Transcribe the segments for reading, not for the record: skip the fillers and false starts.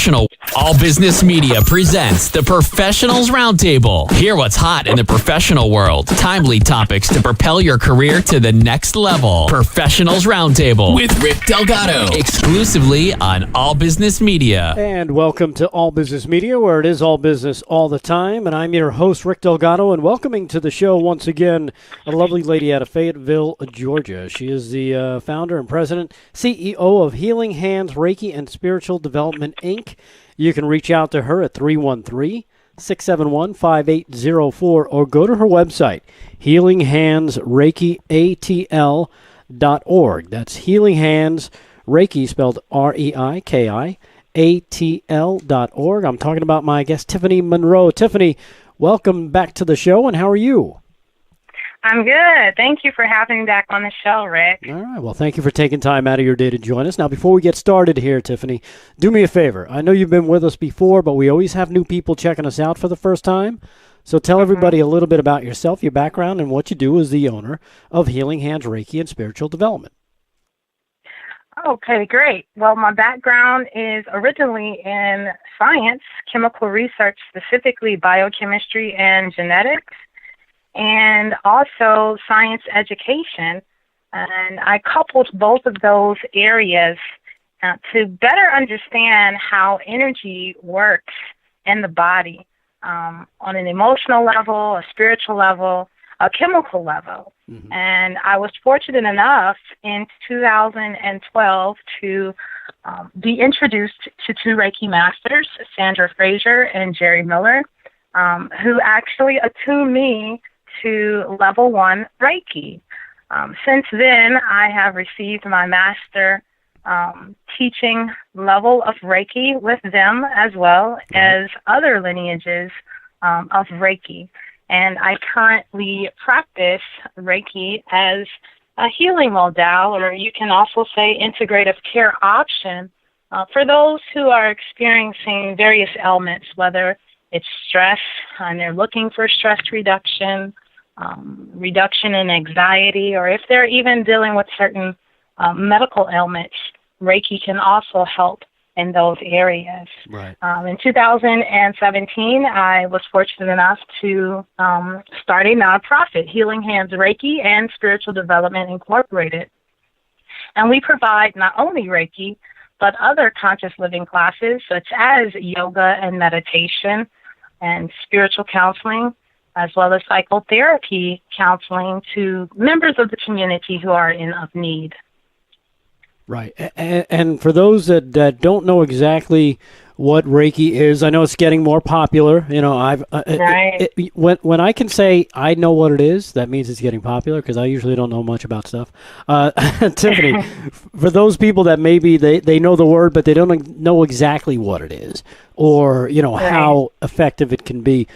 professional. All Business Media presents the Professionals Roundtable. Hear what's hot in the professional world. Timely topics to propel your career to the next level. Professionals Roundtable with Rick Delgado. Exclusively on All Business Media. And welcome to All Business Media, where it is all business all the time. And I'm your host, Rick Delgado, and welcoming to the show once again a lovely lady out of Fayetteville, Georgia. She is the founder and president, CEO of Healing Hands Reiki and Spiritual Development, Inc. You can reach out to her at 313-671-5804 or go to her website, healinghandsreikiatl.org. That's Healing Hands Reiki, spelled R-E-I-K-I, ATL.org. I'm talking about my guest, Tiffany Monroe. Tiffany, welcome back to the show, and how are you? I'm good. Thank you for having me back on the show, Rick. All right. Well, thank you for taking time out of your day to join us. Now, before we get started here, Tiffany, do me a favor. I know you've been with us before, but we always have new people checking us out for the first time. So tell everybody a little bit about yourself, your background, and what you do as the owner of Healing Hands Reiki and Spiritual Development. Okay, great. Well, my background is originally in science, chemical research, specifically biochemistry and genetics, and also science education. And I coupled both of those areas to better understand how energy works in the body on an emotional level, a spiritual level, a chemical level. Mm-hmm. And I was fortunate enough in 2012 to be introduced to two Reiki masters, Sandra Frazier and Jerry Miller, who actually attuned me to level 1 Reiki. Since then, I have received my master teaching level of Reiki with them, as well as other lineages of Reiki. And I currently practice Reiki as a healing modality, or you can also say integrative care option, for those who are experiencing various ailments, whether it's stress and they're looking for stress reduction, reduction in anxiety, or if they're even dealing with certain medical ailments. Reiki can also help in those areas. Right. In 2017, I was fortunate enough to start a nonprofit, Healing Hands Reiki and Spiritual Development Incorporated. And we provide not only Reiki, but other conscious living classes, such as yoga and meditation and spiritual counseling, as well as psychotherapy counseling to members of the community who are in need. Right. And for those that don't know exactly what Reiki is, I know it's getting more popular. You know, when I can say I know what it is, that means it's getting popular, because I usually don't know much about stuff. Tiffany, for those people that maybe they know the word, but they don't know exactly what it is, or, you know, how effective it can be,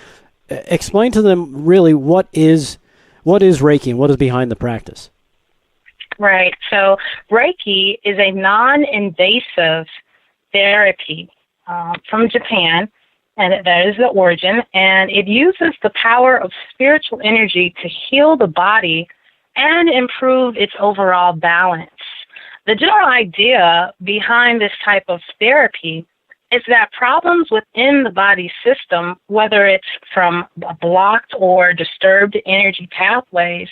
explain to them really what is Reiki and what is behind the practice. Right. So Reiki is a non-invasive therapy from Japan, and that is the origin, and it uses the power of spiritual energy to heal the body and improve its overall balance. The general idea behind this type of therapy is that problems within the body system, whether it's from blocked or disturbed energy pathways,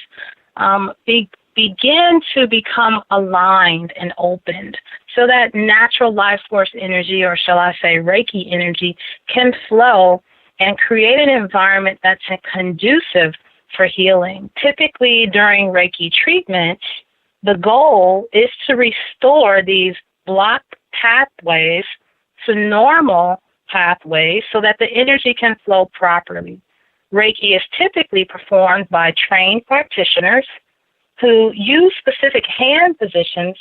begin to become aligned and opened so that natural life force energy, or shall I say Reiki energy, can flow and create an environment that's conducive for healing. Typically during Reiki treatments, the goal is to restore these blocked pathways to normal pathways so that the energy can flow properly. Reiki is typically performed by trained practitioners who use specific hand positions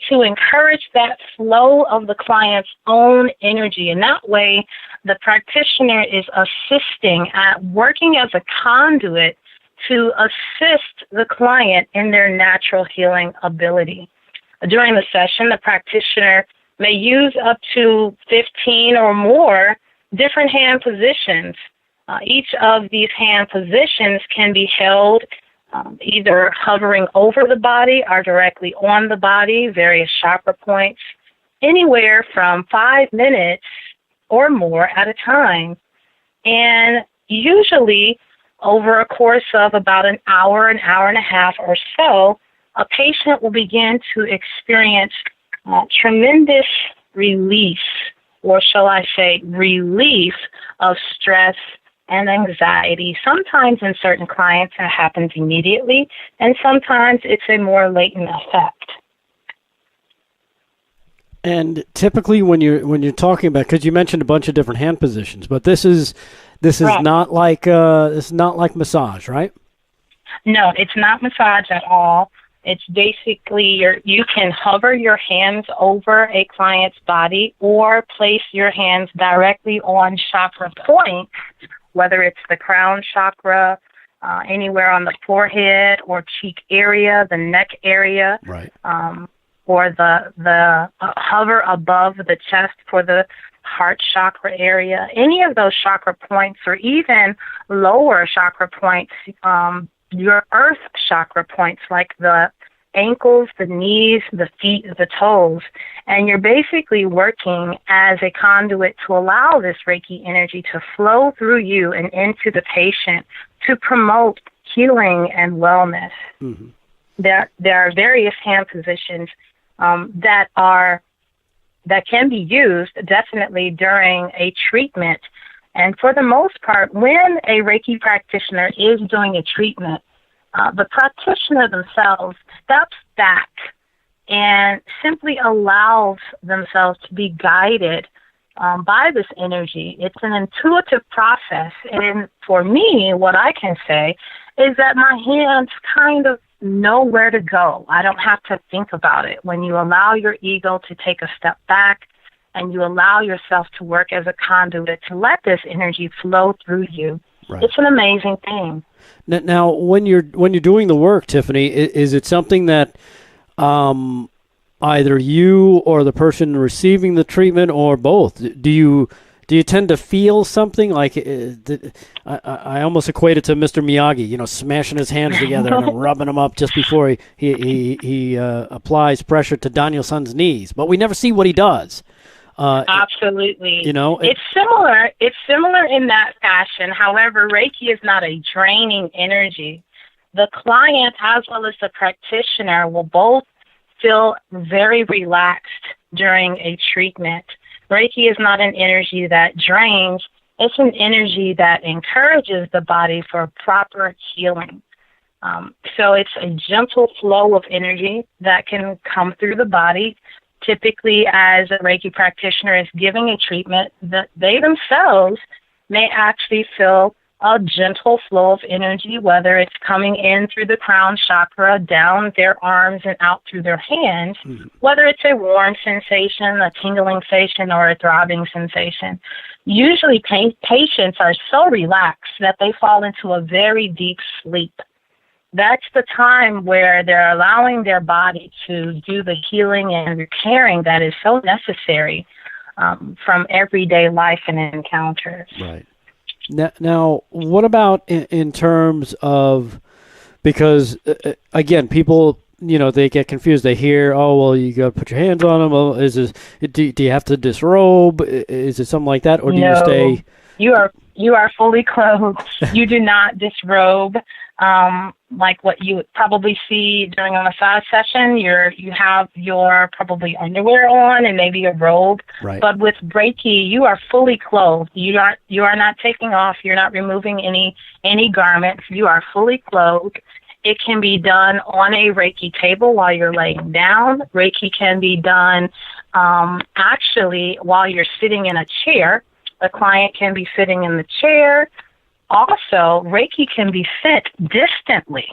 to encourage that flow of the client's own energy. And that way, the practitioner is assisting at working as a conduit to assist the client in their natural healing ability. During the session, the practitioner may use up to 15 or more different hand positions. Each of these hand positions can be held either hovering over the body or directly on the body, various chakra points, anywhere from 5 minutes or more at a time. And usually over a course of about an hour and a half or so, a patient will begin to experience tremendous release, or shall I say relief, of stress and anxiety. Sometimes in certain clients it happens immediately, and sometimes it's a more latent effect. And typically, when you're talking about, because you mentioned a bunch of different hand positions, but this is Right. not like massage, right? No, it's not massage at all. It's basically you can hover your hands over a client's body or place your hands directly on chakra points, whether it's the crown chakra, anywhere on the forehead or cheek area, the neck area, Right. or the hover above the chest for the heart chakra area. Any of those chakra points, or even lower chakra points, your earth chakra points, like the ankles, the knees, the feet, the toes. And you're basically working as a conduit to allow this Reiki energy to flow through you and into the patient to promote healing and wellness. Mm-hmm. There are various hand positions that can be used definitely during a treatment. And for the most part, when a Reiki practitioner is doing a treatment, the practitioner themselves steps back and simply allows themselves to be guided by this energy. It's an intuitive process. And for me, what I can say is that my hands kind of know where to go. I don't have to think about it. When you allow your ego to take a step back and you allow yourself to work as a conduit to let this energy flow through you, right. It's an amazing thing. Now, when you're doing the work, Tiffany, is it something that either you or the person receiving the treatment, or both, do you tend to feel something like I almost equate it to Mr. Miyagi, smashing his hands together and rubbing them up just before he applies pressure to Daniel-san's knees, but we never see what he does. Absolutely. It's similar. It's similar in that fashion. However, Reiki is not a draining energy. The client as well as the practitioner will both feel very relaxed during a treatment. Reiki is not an energy that drains. It's an energy that encourages the body for proper healing. So it's a gentle flow of energy that can come through the body. Typically, as a Reiki practitioner is giving a treatment, that they themselves may actually feel a gentle flow of energy, whether it's coming in through the crown chakra, down their arms and out through their hands, whether it's a warm sensation, a tingling sensation, or a throbbing sensation. Usually patients are so relaxed that they fall into a very deep sleep. That's the time where they're allowing their body to do the healing and repairing that is so necessary from everyday life and encounters. Right. Now, what about in terms of, because, again, people, they get confused. They hear, oh, well, you got to put your hands on them. Well, do you have to disrobe? Is it something like that? Or do you stay? You are fully clothed. You do not disrobe. Like what you would probably see during a massage session, you have your probably underwear on and maybe a robe. Right. But with Reiki, you are fully clothed. You are not taking off. You're not removing any garments. You are fully clothed. It can be done on a Reiki table while you're laying down. Reiki can be done actually while you're sitting in a chair. The client can be sitting in the chair. Also, Reiki can be sent distantly.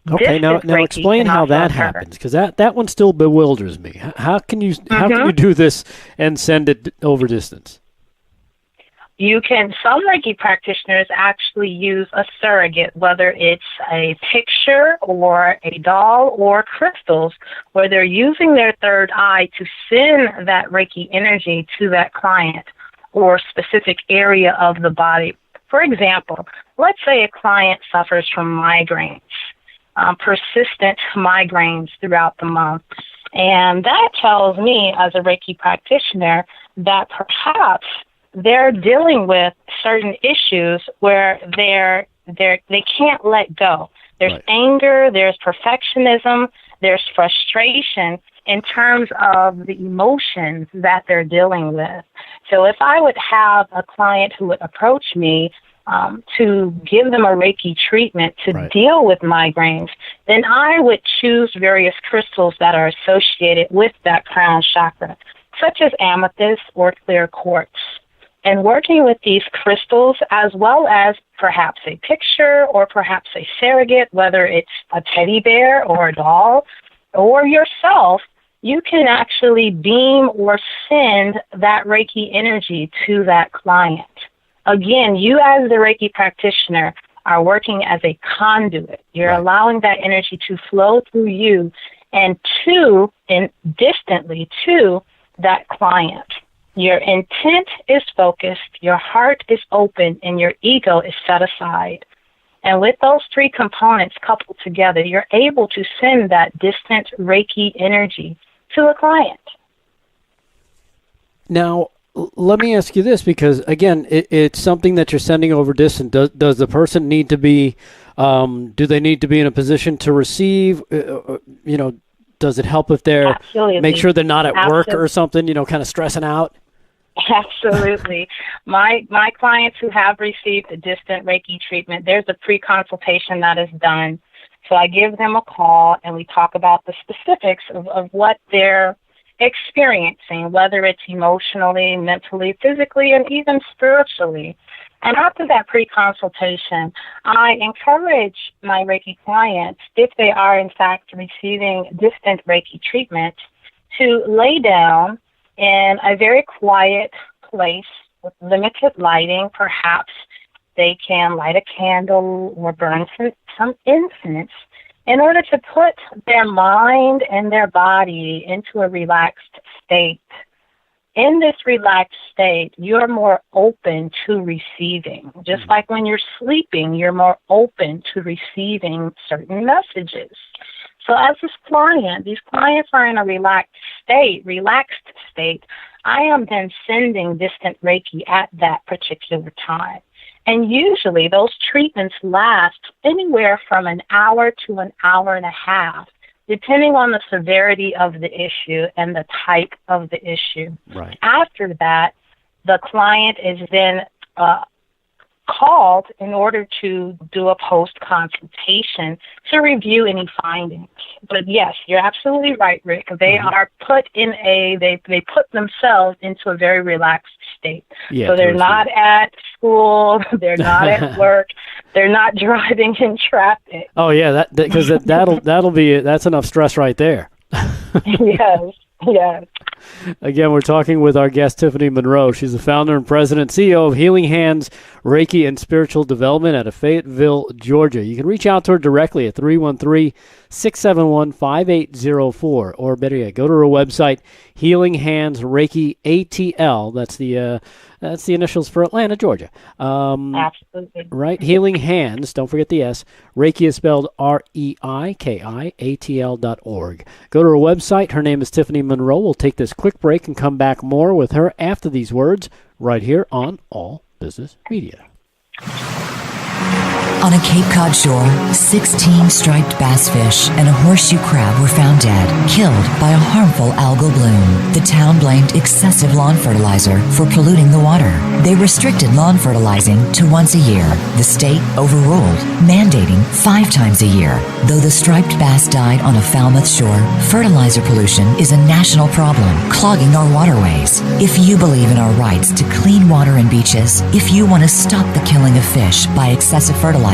Okay, now explain how that happens, because that one still bewilders me. How can you do this and send it over distance? Some Reiki practitioners actually use a surrogate, whether it's a picture or a doll or crystals, where they're using their third eye to send that Reiki energy to that client or specific area of the body. For example, let's say a client suffers from migraines, persistent migraines throughout the month, And that tells me, as a Reiki practitioner, that perhaps they're dealing with certain issues where they can't let go. There's right. anger, there's perfectionism, there's frustration in terms of the emotions that they're dealing with. So if I would have a client who would approach me to give them a Reiki treatment to right. deal with migraines, then I would choose various crystals that are associated with that crown chakra, such as amethyst or clear quartz. And working with these crystals, as well as perhaps a picture or perhaps a surrogate, whether it's a teddy bear or a doll or yourself, you can actually beam or send that Reiki energy to that client. Again, you as the Reiki practitioner are working as a conduit. You're right. allowing that energy to flow through you and distantly to that client. Your intent is focused, your heart is open, and your ego is set aside. And with those three components coupled together, you're able to send that distant Reiki energy to a client. Now, let me ask you this, because, again, it's something that you're sending over distant. Does the person need to be, do they need to be in a position to receive, does it help if they're, Absolutely. make sure they're not at Absolutely. work or something, kind of stressing out? Absolutely. My clients who have received a distant Reiki treatment, there's a pre-consultation that is done. So I give them a call and we talk about the specifics of what they're experiencing, whether it's emotionally, mentally, physically, and even spiritually. And after that pre-consultation, I encourage my Reiki clients, if they are in fact receiving distant Reiki treatment, to lay down in a very quiet place with limited lighting. Perhaps they can light a candle or burn some incense in order to put their mind and their body into a relaxed state. In this relaxed state, you're more open to receiving. Just like when you're sleeping, you're more open to receiving certain messages. So as these clients are in a relaxed state, I am then sending distant Reiki at that particular time. And usually those treatments last anywhere from an hour to an hour and a half, depending on the severity of the issue and the type of the issue. Right. After that, the client is then called in order to do a post-consultation to review any findings. But yes, you're absolutely right, Rick. They are put in they put themselves into a very relaxed state. Yeah, so they're not at school, they're not at work, they're not driving in traffic. Oh yeah, because that's enough stress right there. Yes. Again, we're talking with our guest, Tiffany Monroe. She's the founder and president, CEO of Healing Hands, Reiki, and Spiritual Development out of Fayetteville, Georgia. You can reach out to her directly at 313-671-5804, or better yet, go to her website, Healing Hands Reiki ATL. That's the initials for Atlanta, Georgia. Absolutely. Right? Healing Hands, don't forget the S. Reiki is spelled REIKIATL.org. Go to her website. Her name is Tiffany Monroe. We'll take this quick break and come back more with her after these words right here on All Business Media. On a Cape Cod shore, 16 striped bass fish and a horseshoe crab were found dead, killed by a harmful algal bloom. The town blamed excessive lawn fertilizer for polluting the water. They restricted lawn fertilizing to once a year. The state overruled, mandating 5 times a year. Though the striped bass died on a Falmouth shore, fertilizer pollution is a national problem, clogging our waterways. If you believe in our rights to clean water and beaches, if you want to stop the killing of fish by excessive fertilizer,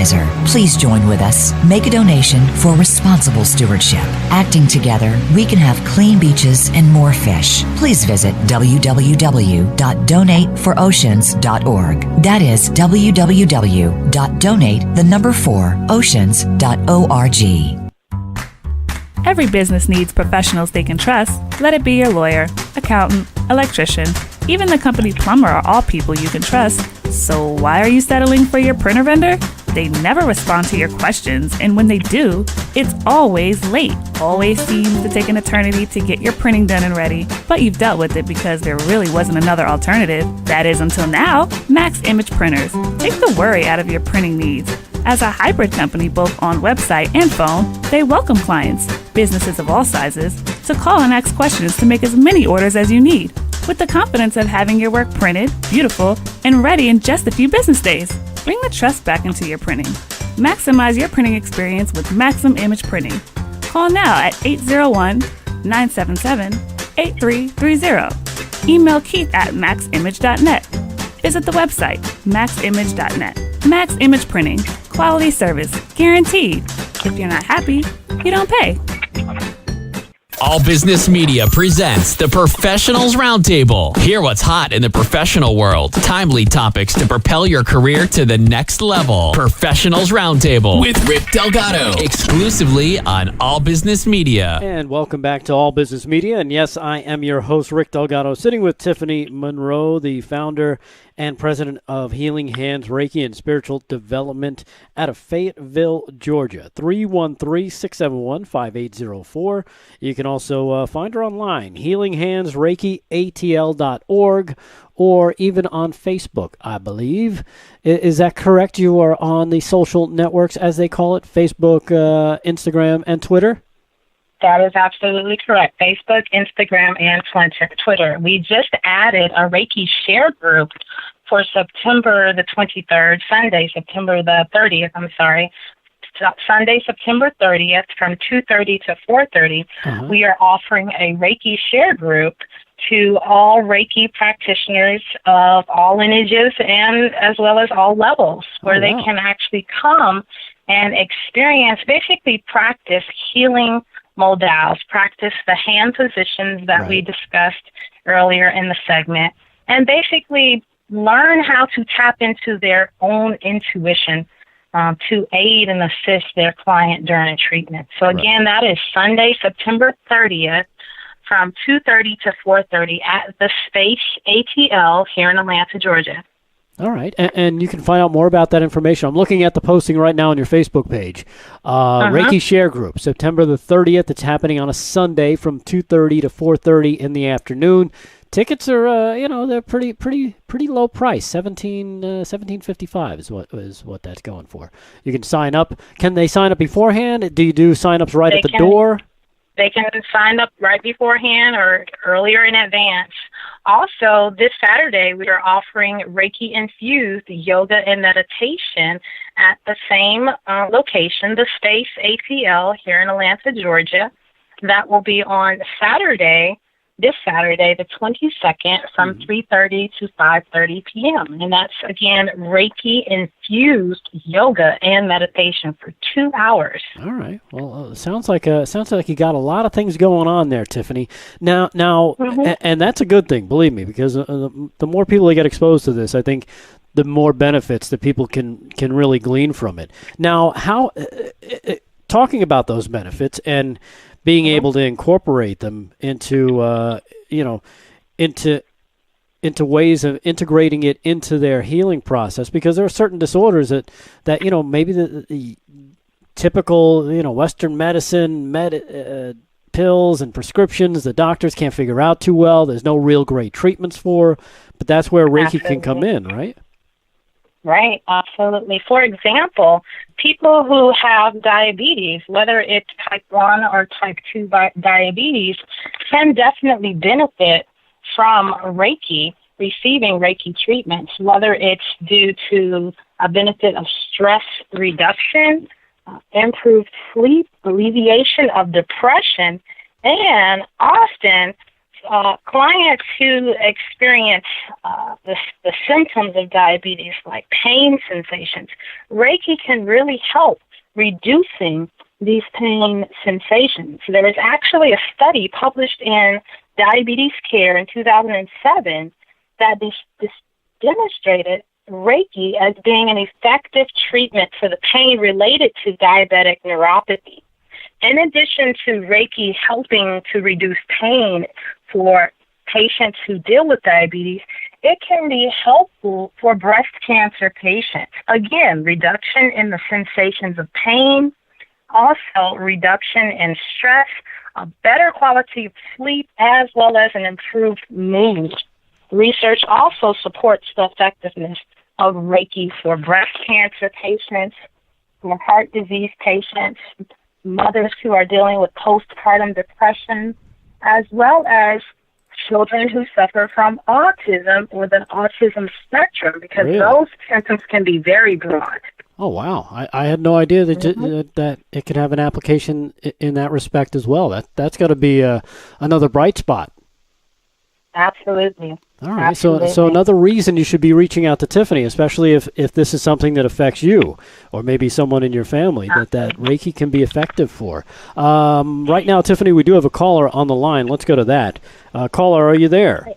please join with us. Make a donation for responsible stewardship. Acting together, we can have clean beaches and more fish. Please visit www.donateforoceans.org. That is www.donate4oceans.org. Every business needs professionals they can trust. Let it be your lawyer, accountant, electrician. Even the company plumber are all people you can trust. So why are you settling for your printer vendor? They never respond to your questions, and when they do, it's always late. Always seems to take an eternity to get your printing done and ready, but you've dealt with it because there really wasn't another alternative. That is until now. Max Image Printers. Take the worry out of your printing needs. As a hybrid company both on website and phone, they welcome clients, businesses of all sizes, to call and ask questions to make as many orders as you need, with the confidence of having your work printed, beautiful, and ready in just a few business days. Bring the trust back into your printing. Maximize your printing experience with Maxim Image Printing. Call now at 801-977-8330. Email Keith at maximage.net. Visit the website, maximage.net. Max Image Printing. Quality service. Guaranteed. If you're not happy, you don't pay. All Business Media presents the Professionals Roundtable. Hear what's hot in the professional world. Timely topics to propel your career to the next level. Professionals Roundtable with Rick Delgado. Exclusively on All Business Media. And welcome back to All Business Media. And yes, I am your host, Rick Delgado, sitting with Tiffany Monroe, the founder and president of Healing Hands Reiki and Spiritual Development out of Fayetteville, Georgia. 313-671-5804. You can also find her online, healinghandsreikiatl.org, or even on Facebook, I believe. Is that correct? You are on the social networks, as they call it, Facebook, Instagram, and Twitter? That is absolutely correct. Facebook, Instagram, and Twitter. We just added a Reiki share group for September the 23rd, Sunday, September the 30th, Sunday, September 30th from 2:30 to 4:30. We are offering a Reiki share group to all Reiki practitioners of all lineages and as well as all levels, where they can actually come and experience, basically practice healing modals, practice the hand positions that we discussed earlier in the segment, and basically learn how to tap into their own intuition to aid and assist their client during treatment. So again, that is Sunday, September 30th from 2:30 to 4:30 at the Space ATL here in Atlanta, Georgia. All right, and you can find out more about that information. I'm looking at the posting right now on your Facebook page. Reiki Share Group, September the 30th. It's happening on a Sunday from 2:30 to 4:30 in the afternoon. Tickets are, they're pretty low price. $17.55 is what that's going for. You can sign up. Can they sign up beforehand? Do you do sign-ups right at the door? They can sign up right beforehand or earlier in advance. Also, this Saturday, we are offering Reiki-infused yoga and meditation at the same location, the Space ATL here in Atlanta, Georgia. That will be on this Saturday, the 22nd, from 3:30 to 5:30 p.m. And that's, again, Reiki-infused yoga and meditation for 2 hours. All right. Well, sounds like you got a lot of things going on there, Tiffany. Now, and that's a good thing, believe me, because the more people that get exposed to this, I think the more benefits that people can really glean from it. Now, how talking about those benefits and being able to incorporate them into ways of integrating it into their healing process, because there are certain disorders that maybe the typical Western medicine pills and prescriptions the doctors can't figure out too well. There's no real great treatments for, but that's where Reiki can come in, right? Right, absolutely. For example, people who have diabetes, whether it's type 1 or type 2 diabetes, can definitely benefit from Reiki, receiving Reiki treatments, whether it's due to a benefit of stress reduction, improved sleep, alleviation of depression, and often clients who experience the symptoms of diabetes, like pain sensations. Reiki can really help reducing these pain sensations. There is actually a study published in Diabetes Care in 2007 that demonstrated Reiki as being an effective treatment for the pain related to diabetic neuropathy. In addition to Reiki helping to reduce pain for patients who deal with diabetes, it can be helpful for breast cancer patients. Again, reduction in the sensations of pain, also reduction in stress, a better quality of sleep, as well as an improved mood. Research also supports the effectiveness of Reiki for breast cancer patients, for heart disease patients, mothers who are dealing with postpartum depression, as well as children who suffer from autism or the autism spectrum, because those symptoms can be very broad. Oh, wow. I had no idea that that it could have an application in that respect as well. That's got to be another bright spot. Absolutely. All right. Absolutely. So another reason you should be reaching out to Tiffany, especially if this is something that affects you or maybe someone in your family, that Reiki can be effective for. Right now, Tiffany, we do have a caller on the line. Let's go to that. Caller, are you there?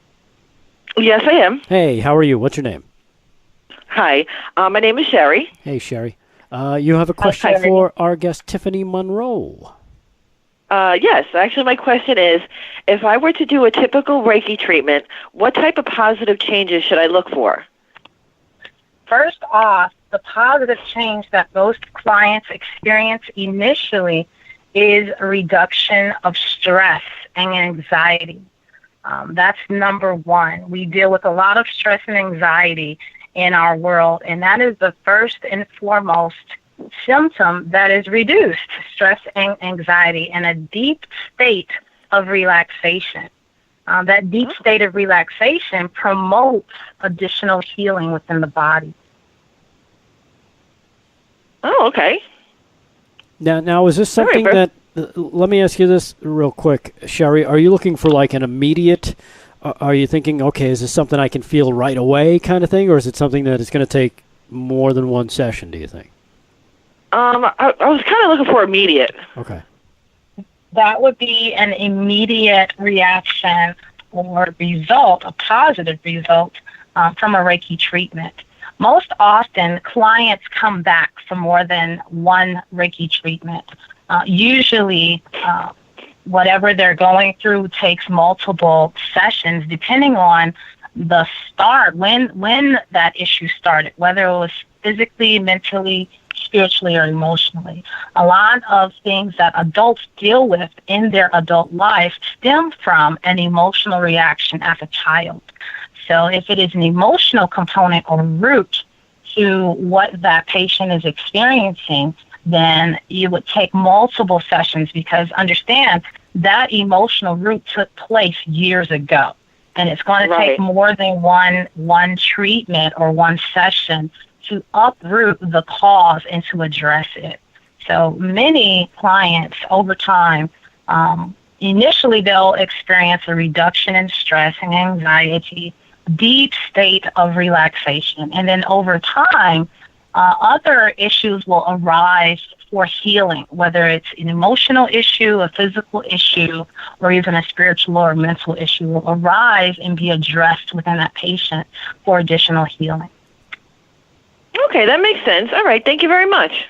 Yes, I am. Hey, how are you? What's your name? Hi, my name is Sherry. Hey, Sherry. You have a question for our guest, Tiffany Monroe. Yes, actually my question is, if I were to do a typical Reiki treatment, what type of positive changes should I look for? First off, the positive change that most clients experience initially is a reduction of stress and anxiety. That's number one. We deal with a lot of stress and anxiety in our world, and that is the first and foremost symptom that is reduced, stress and anxiety, and a deep state of relaxation. That deep state of relaxation promotes additional healing within the body. Oh, okay. Now is this something that, let me ask you this real quick, Sherry, are you looking for like an immediate, are you thinking, okay, is this something I can feel right away kind of thing, or is it something that is going to take more than one session, do you think? I was kind of looking for immediate. Okay. That would be an immediate reaction or result, a positive result from a Reiki treatment. Most often, clients come back for more than one Reiki treatment. Usually, whatever they're going through takes multiple sessions, depending on the start, when that issue started, whether it was physically, mentally, spiritually, or emotionally. A lot of things that adults deal with in their adult life stem from an emotional reaction as a child. So if it is an emotional component or root to what that patient is experiencing, then you would take multiple sessions, because understand that emotional root took place years ago. And it's going to take more than one treatment or one session to uproot the cause and to address it. So many clients over time, initially they'll experience a reduction in stress and anxiety, deep state of relaxation. And then over time, other issues will arise for healing, whether it's an emotional issue, a physical issue, or even a spiritual or mental issue will arise and be addressed within that patient for additional healing. Okay, that makes sense. All right, thank you very much.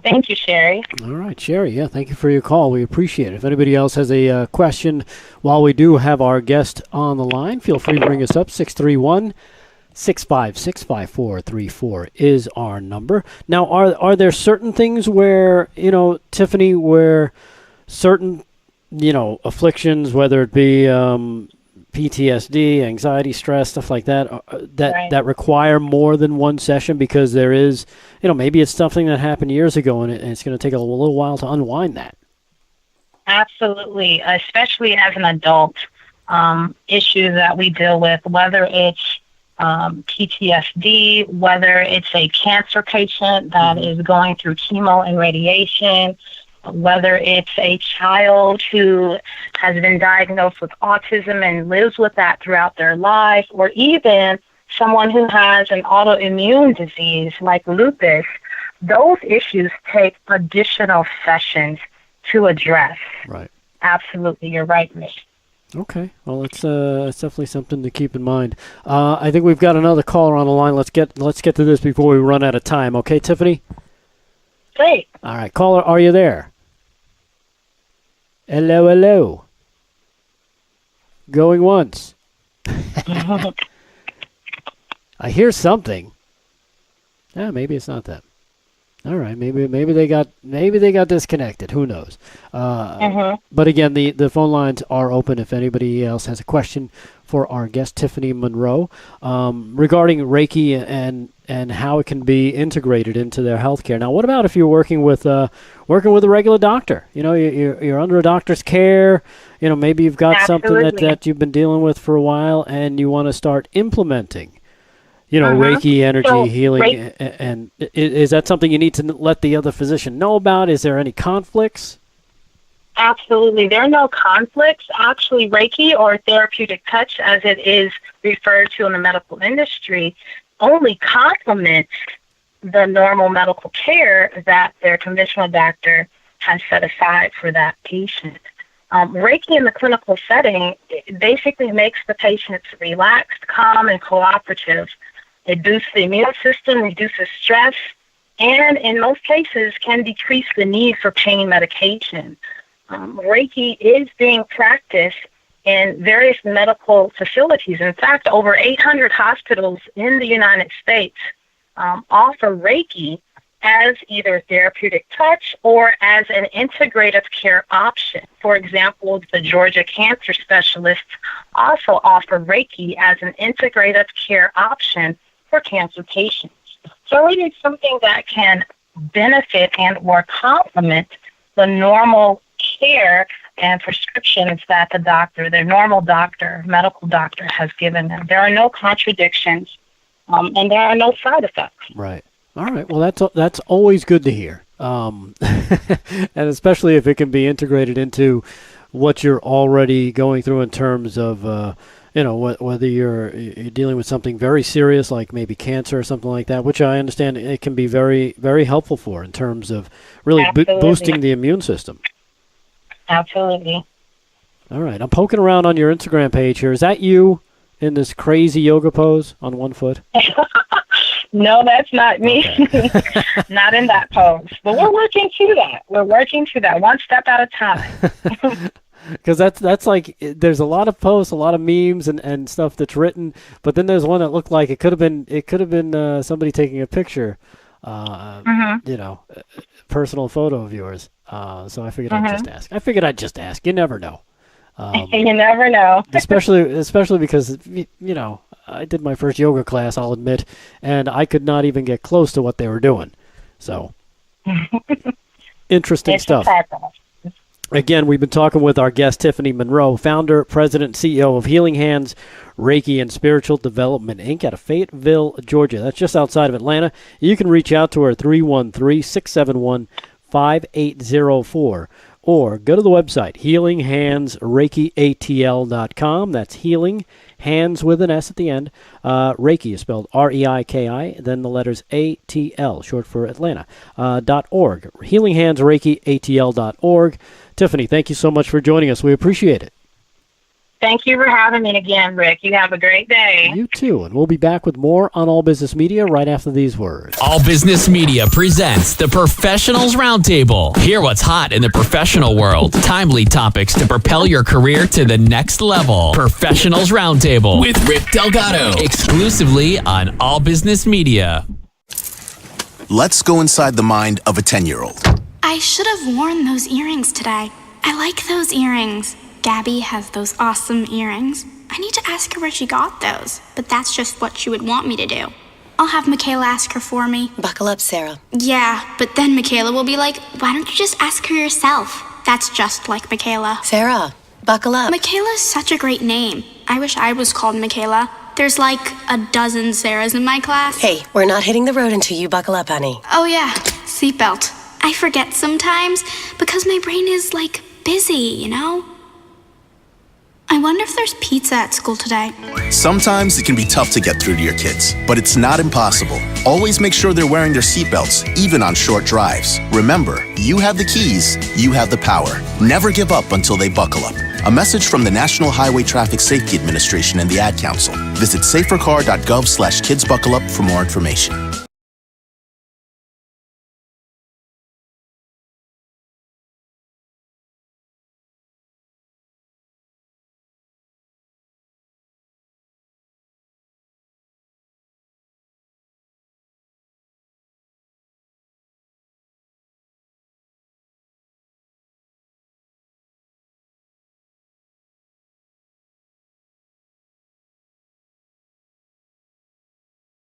Thank you, Sherry. All right, Sherry, yeah, thank you for your call. We appreciate it. If anybody else has a question while we do have our guest on the line, feel free to bring us up. 631-656-5434 is our number. Now, are there certain things where, Tiffany, where certain, afflictions, whether it be PTSD, anxiety, stress, stuff like that, that require more than one session, because there is, maybe it's something that happened years ago and it's going to take a little while to unwind that. Absolutely, especially as an adult, issues that we deal with, whether it's PTSD, whether it's a cancer patient that is going through chemo and radiation, whether it's a child who has been diagnosed with autism and lives with that throughout their life, or even someone who has an autoimmune disease like lupus. Those issues take additional sessions to address. Right. Absolutely, you're right, Mitch. Okay. Well, it's definitely something to keep in mind. I think we've got another caller on the line. Let's get to this before we run out of time. Okay, Tiffany? Great. All right, caller, are you there? Hello. Going once. I hear something. Maybe it's not them. All right, maybe they got disconnected. Who knows? But again, the phone lines are open if anybody else has a question for our guest Tiffany Monroe regarding Reiki and how it can be integrated into their healthcare. Now, what about if you're working with a regular doctor? You know, you're under a doctor's care. You know, maybe you've got something that you've been dealing with for a while, and you want to start implementing. You know, Reiki, energy, healing, and is that something you need to let the other physician know about? Is there any conflicts? Absolutely. There are no conflicts. Actually, Reiki, or therapeutic touch, as it is referred to in the medical industry, only complements the normal medical care that their conventional doctor has set aside for that patient. Reiki in the clinical setting basically makes the patients relaxed, calm, and cooperative. It boosts the immune system, reduces stress, and in most cases can decrease the need for pain medication. Reiki is being practiced in various medical facilities. In fact, over 800 hospitals in the United States offer Reiki as either therapeutic touch or as an integrative care option. For example, the Georgia Cancer Specialists also offer Reiki as an integrative care option for cancer patients. So it is something that can benefit and or complement the normal care and prescriptions that their normal doctor, medical doctor, has given them. There are no contradictions, and there are no side effects. Right. All right. Well, that's always good to hear, and especially if it can be integrated into what you're already going through in terms of whether you're dealing with something very serious like maybe cancer or something like that, which I understand it can be very, very helpful for in terms of really boosting the immune system. Absolutely. All right. I'm poking around on your Instagram page here. Is that you in this crazy yoga pose on one foot? No, that's not me. Okay. Not in that pose. But we're working to that. One step at a time. Because that's like, there's a lot of posts, a lot of memes and stuff that's written, but then there's one that looked like it could have been somebody taking a picture, personal photo of yours. So I figured I'd just ask. You never know. You never know. especially because I did my first yoga class, I'll admit, and I could not even get close to what they were doing. So interesting stuff. Again, we've been talking with our guest, Tiffany Monroe, founder, president, CEO of Healing Hands, Reiki, and Spiritual Development, Inc. out of Fayetteville, Georgia. That's just outside of Atlanta. You can reach out to her at 313-671-5804 or go to the website, healinghandsreikiatl.com. That's healing, hands with an S at the end. Reiki is spelled R-E-I-K-I, then the letters A-T-L, short for Atlanta, .org. healinghandsreikiatl.org. Tiffany, thank you so much for joining us. We appreciate it. Thank you for having me again, Rick. You have a great day. You too, and we'll be back with more on All Business Media right after these words. All Business Media presents the Professionals Roundtable. Hear what's hot in the professional world. Timely topics to propel your career to the next level. Professionals Roundtable with Rick Delgado, exclusively on All Business Media. Let's go inside the mind of a 10-year-old. I should have worn those earrings today. I like those earrings. Gabby has those awesome earrings. I need to ask her where she got those, but that's just what she would want me to do. I'll have Michaela ask her for me. Buckle up, Sarah. Yeah, but then Michaela will be like, why don't you just ask her yourself? That's just like Michaela. Sarah, buckle up. Michaela's such a great name. I wish I was called Michaela. There's like a dozen Sarahs in my class. Hey, we're not hitting the road until you buckle up, honey. Oh yeah, seatbelt. I forget sometimes because my brain is like busy, you know? I wonder if there's pizza at school today. Sometimes it can be tough to get through to your kids, but it's not impossible. Always make sure they're wearing their seatbelts, even on short drives. Remember, you have the keys, you have the power. Never give up until they buckle up. A message from the National Highway Traffic Safety Administration and the Ad Council. Visit safercar.gov/kidsbuckleup for more information.